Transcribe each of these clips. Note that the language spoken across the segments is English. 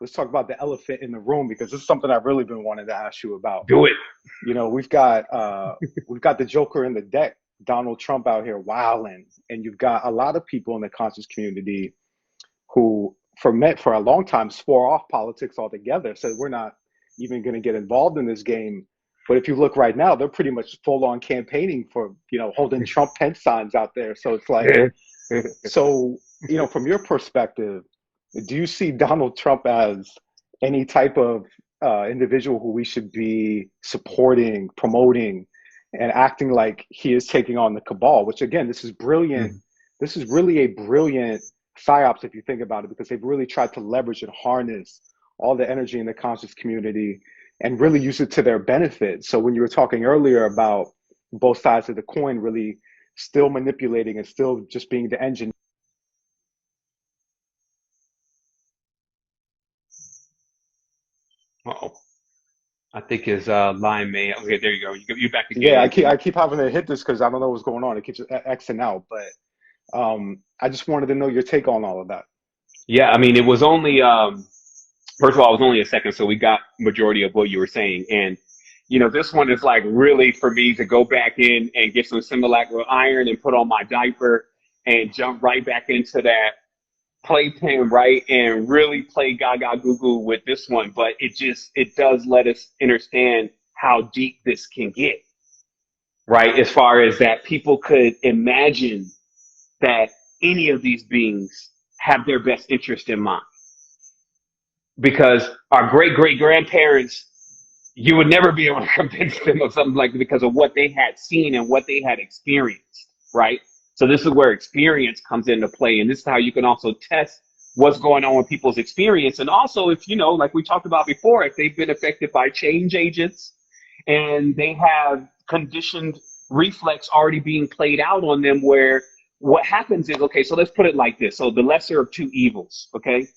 let's talk about the elephant in the room, because this is something I've really been wanting to ask you about. Do it. You know, we've got the Joker in the deck, Donald Trump out here wilding, and you've got a lot of people in the conscious community who for a long time swore off politics altogether, said we're not even going to get involved in this game. But if you look right now, they're pretty much full on campaigning for, holding Trump Pence signs out there. So it's like, so, from your perspective, do you see Donald Trump as any type of individual who we should be supporting, promoting, and acting like he is taking on the cabal? Which, again, this is brilliant. This is really a brilliant psyops if you think about it, because they've really tried to leverage and harness all the energy in the conscious community and really use it to their benefit. So when you were talking earlier about both sides of the coin really still manipulating and still just being the engine. Uh-oh. I think his line may. Okay, there you go. You're back Yeah, again. I keep having to hit this because I don't know what's going on. It keeps Xing out, but I just wanted to know your take on all of that. Yeah, I mean, it was only first of all, it was only a second, so we got majority of what you were saying. And this one is like really for me to go back in and get some Similac with iron and put on my diaper and jump right back into that playpen, right, and really play gaga goo goo with this one. But it does let us understand how deep this can get, right? As far as that people could imagine that any of these beings have their best interest in mind. Because our great great grandparents, you would never be able to convince them of something like, because of what they had seen and what they had experienced, right? So this is where experience comes into play, and this is how you can also test what's going on with people's experience. And also, if like we talked about before, if they've been affected by change agents and they have conditioned reflex already being played out on them, where what happens is, okay, so let's put it like this. So the lesser of two evils, okay?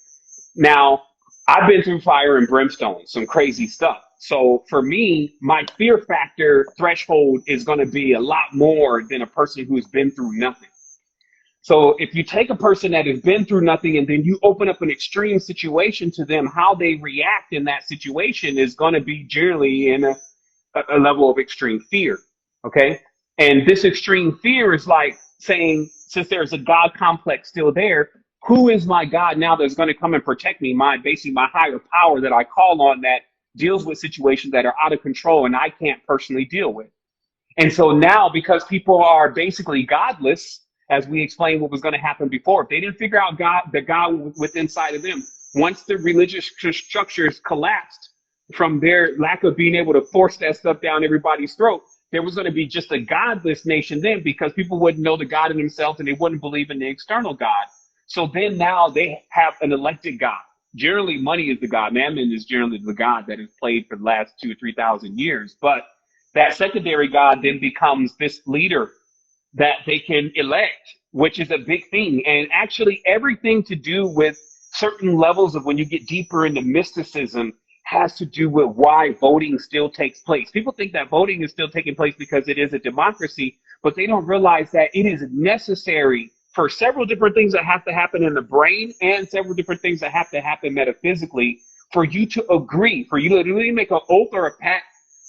Now, I've been through fire and brimstone, some crazy stuff. So for me, my fear factor threshold is going to be a lot more than a person who's been through nothing. So if you take a person that has been through nothing and then you open up an extreme situation to them, how they react in that situation is going to be generally in a level of extreme fear. Okay. And this extreme fear is like saying, since there's a God complex still there, who is my God now that's going to come and protect me? Basically my higher power that I call on, that deals with situations that are out of control and I can't personally deal with. And so now, because people are basically godless, as we explained what was going to happen before, if they didn't figure out the God within inside of them, once the religious structures collapsed from their lack of being able to force that stuff down everybody's throat, there was going to be just a godless nation then, because people wouldn't know the God in themselves and they wouldn't believe in the external God. So then now they have an elected God. Generally, money is the God. Mammon is generally the God that is played for the last 2,000 or 3,000 years. But that secondary God then becomes this leader that they can elect, which is a big thing. And actually, everything to do with certain levels of when you get deeper into mysticism has to do with why voting still takes place. People think that voting is still taking place because it is a democracy, but they don't realize that it is necessary for several different things that have to happen in the brain and several different things that have to happen metaphysically for you to agree, for you to really make an oath or a pact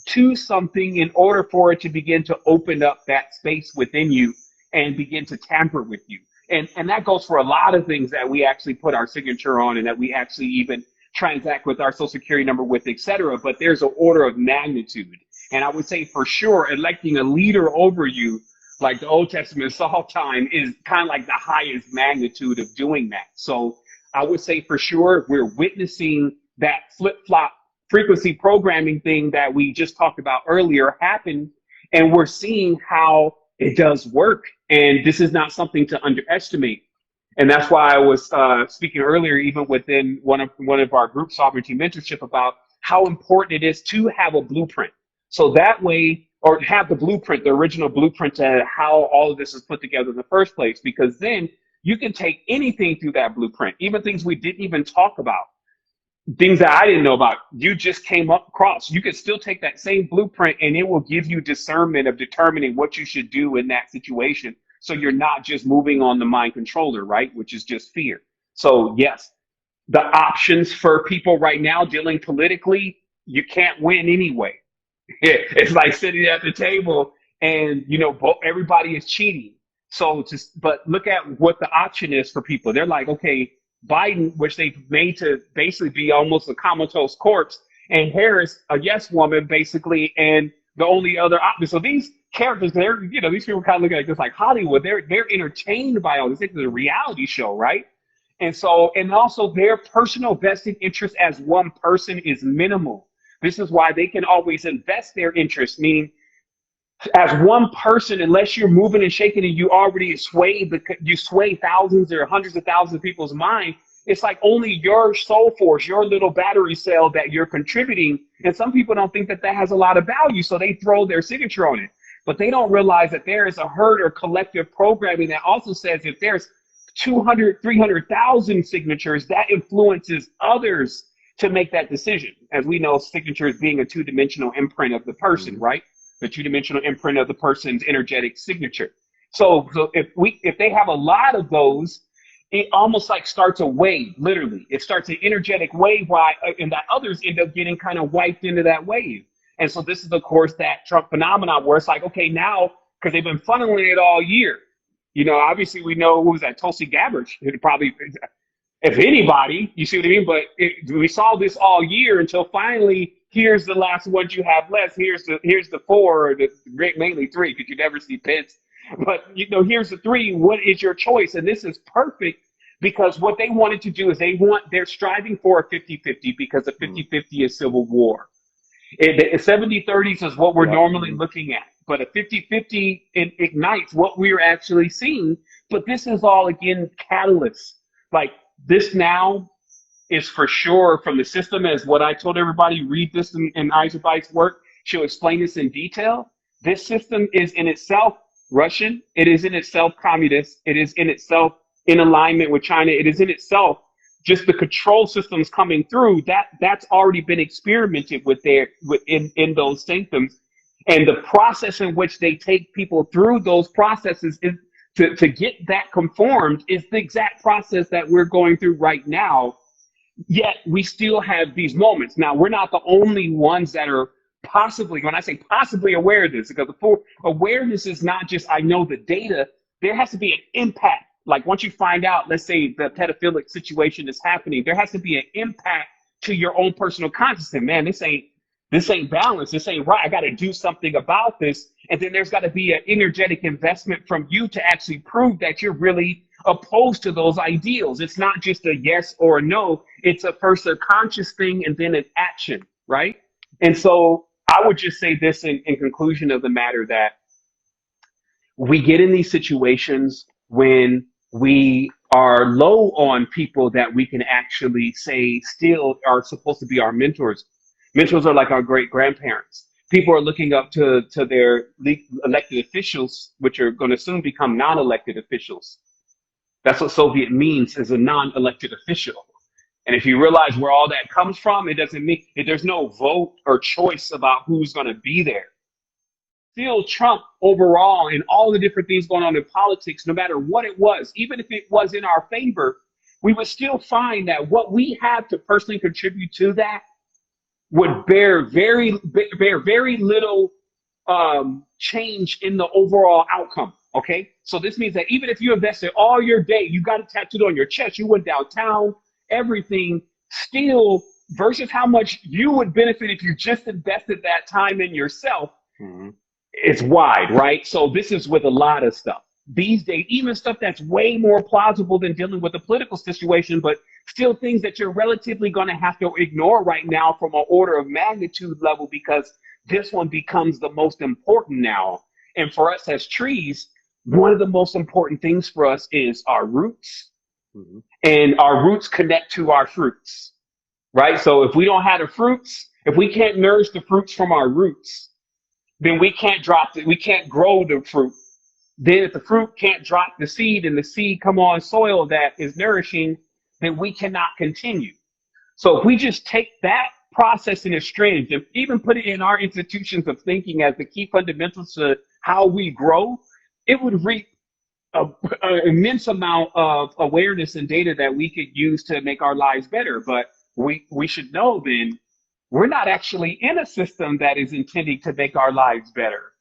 to something in order for it to begin to open up that space within you and begin to tamper with you. And that goes for a lot of things that we actually put our signature on and that we actually even transact with our social security number with, etc. But there's an order of magnitude. And I would say for sure, electing a leader over you, like the Old Testament Saul time, is kind of like the highest magnitude of doing that. So I would say for sure we're witnessing that flip-flop frequency programming thing that we just talked about earlier happen, and we're seeing how it does work. And this is not something to underestimate. And that's why I was speaking earlier, even within one of our group sovereignty mentorship, about how important it is to have a blueprint. So that way, or have the blueprint, the original blueprint to how all of this is put together in the first place, because then you can take anything through that blueprint, even things we didn't even talk about, things that I didn't know about, you just came up across. You can still take that same blueprint and it will give you discernment of determining what you should do in that situation. So you're not just moving on the mind controller, right? Which is just fear. So yes, the options for people right now dealing politically, you can't win anyway. It's like sitting at the table and, everybody is cheating. So but look at what the option is for people. They're like, okay, Biden, which they've made to basically be almost a comatose corpse, and Harris, a yes woman, basically, and the only other option. So these characters, these people kind of look at this like Hollywood. They're entertained by all this. It's a reality show, right? And also their personal vested interest as one person is minimal. This is why they can always invest their interest, meaning as one person, unless you're moving and shaking and you already you sway thousands or hundreds of thousands of people's mind. It's like only your soul force, your little battery cell that you're contributing. And some people don't think that has a lot of value, so they throw their signature on it. But they don't realize that there is a herd or collective programming that also says if there's 200, 300,000 signatures, that influences others to make that decision. As we know, signatures being a two-dimensional imprint of the person, right? The two-dimensional imprint of the person's energetic signature. So if they have a lot of those, it almost like starts a wave, literally. It starts an energetic wave, and that others end up getting kind of wiped into that wave. And so this is, of course, that Trump phenomenon where it's like, okay, now, because they've been funneling it all year. Obviously we know, who was that, Tulsi Gabbard, who probably, if anybody, you see what I mean? But we saw this all year until finally, here's the last ones you have left. Here's the four, or mainly three, because you never see Pence. But, here's the three. What is your choice? And this is perfect because what they wanted to do is they're striving for a 50-50 because a 50-50 is civil war. The 70-30s is what we're normally looking at. But a 50-50 ignites what we're actually seeing. But this is all, again, catalysts. Like this now is for sure from the system, as what I told everybody, read this in Ayurvedic's work. She'll explain this in detail. This system is in itself Russian. It is in itself communist. It is in itself in alignment with China. It is in itself just the control systems coming through. That's already been experimented with in those symptoms. And the process in which they take people through those processes is to get that conformed is the exact process that we're going through right now. Yet we still have these moments. Now, we're not the only ones that are possibly, when I say possibly aware of this, because the full awareness is not just, I know the data, there has to be an impact. Like once you find out, let's say the pedophilic situation is happening, there has to be an impact to your own personal consciousness. Man, this ain't balanced. This ain't right. I got to do something about this. And then there's got to be an energetic investment from you to actually prove that you're really opposed to those ideals. It's not just a yes or a no. It's first a conscious thing and then an action, right? And so I would just say this in conclusion of the matter, that we get in these situations when we are low on people that we can actually say still are supposed to be our mentors. Mentors are like our great grandparents. People are looking up to their elected officials, which are going to soon become non-elected officials. That's what Soviet means, is a non-elected official. And if you realize where all that comes from, it doesn't mean there's no vote or choice about who's going to be there. Still, Trump overall and all the different things going on in politics, no matter what it was, even if it was in our favor, we would still find that what we have to personally contribute to that would bear very little change in the overall outcome. Okay, so this means that even if you invested all your day, you got it tattooed on your chest, you went downtown, everything, still versus how much you would benefit if you just invested that time in yourself, it's wide, right? So this is with a lot of stuff these days, even stuff that's way more plausible than dealing with the political situation, but still things that you're relatively going to have to ignore right now from an order of magnitude level, because this one becomes the most important now. And for us as trees, one of the most important things for us is our roots, and our roots connect to our fruits, right? So if we don't have the fruits, if we can't nourish the fruits from our roots, then we can't we can't grow the fruit. Then if the fruit can't drop the seed and the seed come on soil that is nourishing, then we cannot continue. So if we just take that process in its strength and even put it in our institutions of thinking as the key fundamentals to how we grow, it would reap a, an immense amount of awareness and data that we could use to make our lives better. But we should know then we're not actually in a system that is intending to make our lives better,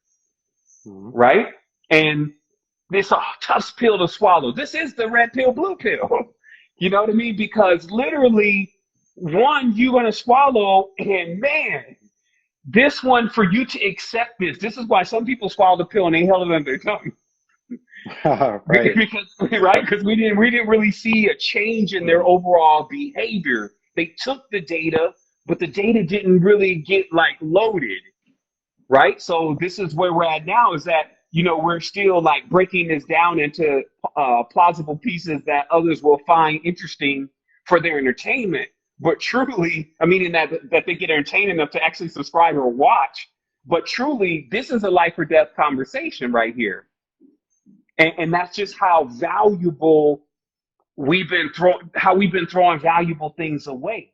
Mhm. right? And it's a tough pill to swallow. This is the red pill, blue pill. You know what I mean? Because literally, one, you're going to swallow, and man, this one, for you to accept this is why some people swallow the pill and they held it under their tongue. Right. Because right, because we didn't really see a change in their overall behavior. They took the data, but the data didn't really get like loaded, right? So this is where we're at now, is that we're still like breaking this down into plausible pieces that others will find interesting for their entertainment. But truly, I mean, in that they get entertained enough to actually subscribe or watch. But truly, this is a life or death conversation right here, and that's just how valuable we've been throwing valuable things away.